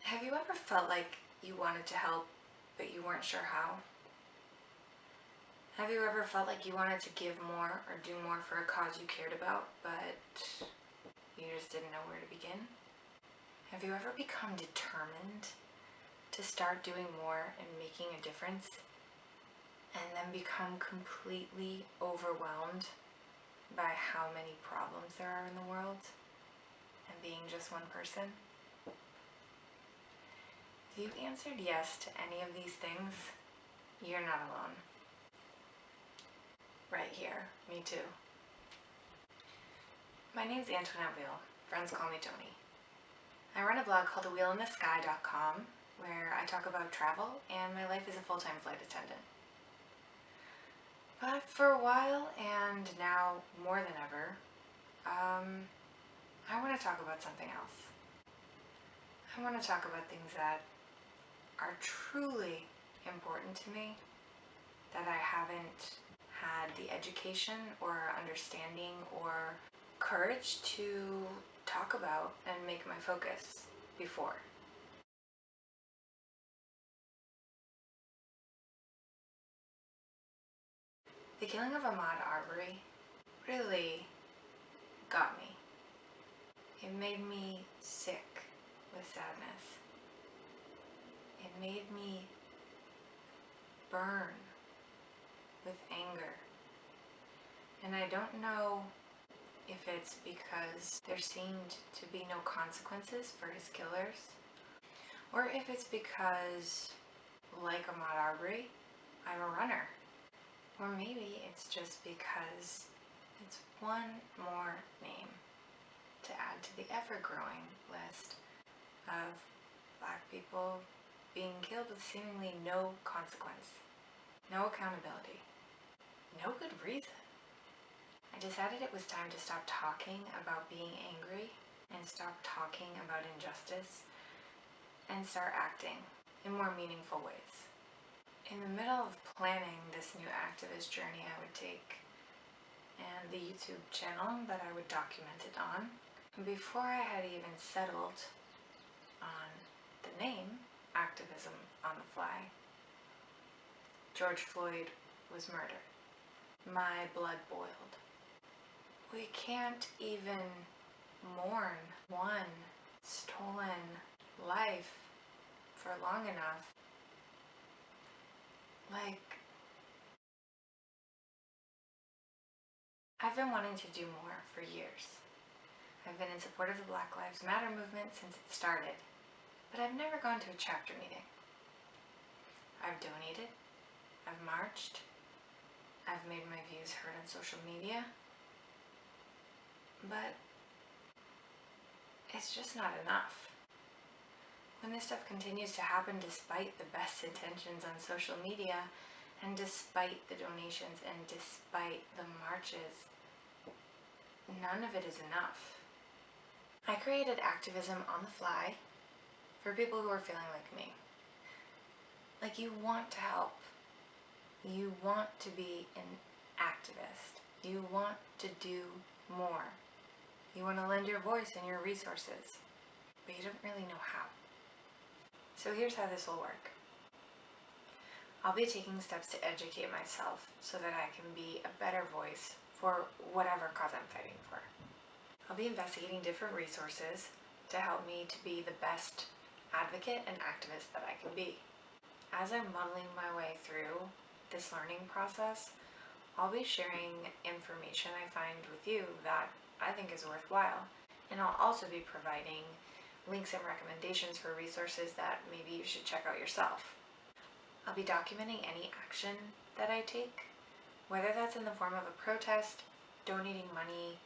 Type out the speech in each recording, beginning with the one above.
Have you ever felt like you wanted to help, but you weren't sure how? Have you ever felt like you wanted to give more or do more for a cause you cared about, but you just didn't know where to begin? Have you ever become determined to start doing more and making a difference, and then become completely overwhelmed by how many problems there are in the world, and being just one person? If you answered yes to any of these things, you're not alone. Right here, me too. My name's Antoinette. Friends call me Tony. I run a blog called awheelinthesky.com where I talk about travel and my life as a full-time flight attendant. But for a while, and now more than ever, I want to talk about something else. I want to talk about things that are truly important to me, that I haven't had the education or understanding or courage to talk about and make my focus before. The killing of Ahmaud Arbery really got me. It made me sick with sadness. It made me burn with anger. And I don't know if it's because there seemed to be no consequences for his killers, or if it's because, like Ahmaud Arbery, I'm a runner. Or maybe it's just because it's one more name to add to the ever-growing list of Black people being killed with seemingly no consequence, no accountability, no good reason. I decided it was time to stop talking about being angry and stop talking about injustice and start acting in more meaningful ways. In the middle of planning this new activist journey I would take and the YouTube channel that I would document it on, before I had even settled on the name Activism on the Fly, George Floyd was murdered. My blood boiled. We can't even mourn one stolen life for long enough. I've been wanting to do more for years. I've been in support of the Black Lives Matter movement since it started, but I've never gone to a chapter meeting. I've donated, I've marched, I've made my views heard on social media, but it's just not enough. When this stuff continues to happen despite the best intentions on social media, and despite the donations, and despite the marches, none of it is enough. I created Activism on the Fly for people who are feeling like me. Like, you want to help. You want to be an activist. You want to do more. You want to lend your voice and your resources, but you don't really know how. So here's how this will work. I'll be taking steps to educate myself so that I can be a better voice for whatever cause I'm fighting for. I'll be investigating different resources to help me to be the best advocate and activist that I can be. As I'm muddling my way through this learning process, I'll be sharing information I find with you that I think is worthwhile, and I'll also be providing links and recommendations for resources that maybe you should check out yourself. I'll be documenting any action that I take, whether that's in the form of a protest, donating money,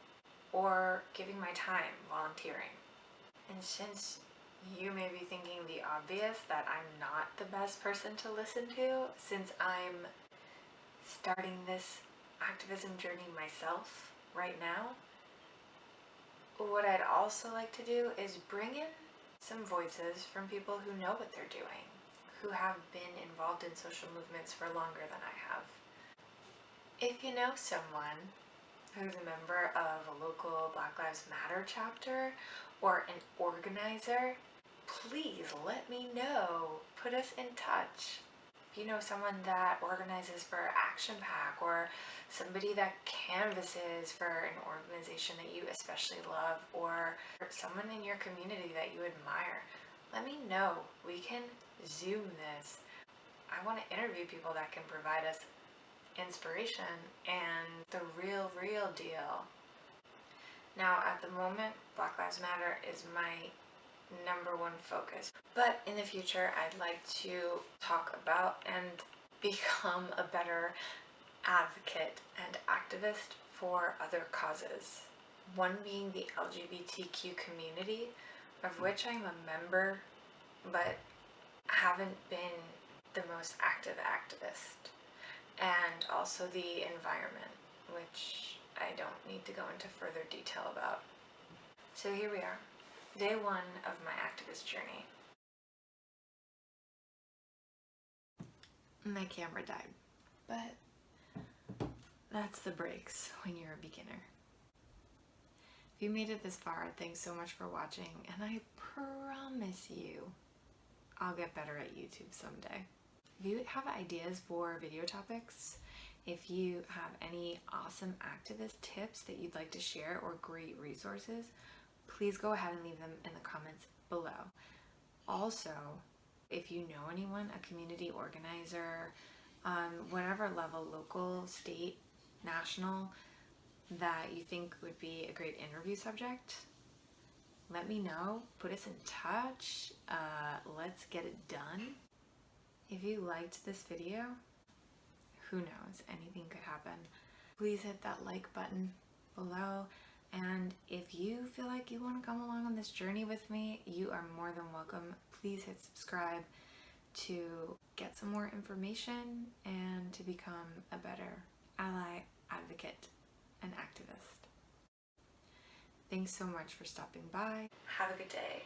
or giving my time volunteering. And since you may be thinking the obvious, that I'm not the best person to listen to, since I'm starting this activism journey myself right now, what I'd also like to do is bring in some voices from people who know what they're doing, who have been involved in social movements for longer than I have. If you know someone who's a member of a local Black Lives Matter chapter or an organizer, please let me know. Put us in touch. If you know someone that organizes for Action Pack, or somebody that canvasses for an organization that you especially love, or someone in your community that you admire, let me know. We can Zoom this. I want to interview people that can provide us inspiration and the real deal. Now, at the moment, Black Lives Matter is my number one focus. But in the future, I'd like to talk about and become a better advocate and activist for other causes. One being the LGBTQ community, of which I'm a member, but haven't been the most active activist. And also the environment, which I don't need to go into further detail about. So here we are. Day 1 of my activist journey. My camera died, but that's the breaks when you're a beginner. If you made it this far, thanks so much for watching, and I promise you I'll get better at YouTube someday. If you have ideas for video topics, if you have any awesome activist tips that you'd like to share or great resources, please go ahead and leave them in the comments below. Also, if you know anyone, a community organizer, whatever level, local, state, national, that you think would be a great interview subject, let me know. Put us in touch. Let's get it done. If you liked this video, who knows, anything could happen. Please hit that like button below. And if you feel like you want to come along on this journey with me, you are more than welcome. Please hit subscribe to get some more information and to become a better ally, advocate, and activist. Thanks so much for stopping by. Have a good day.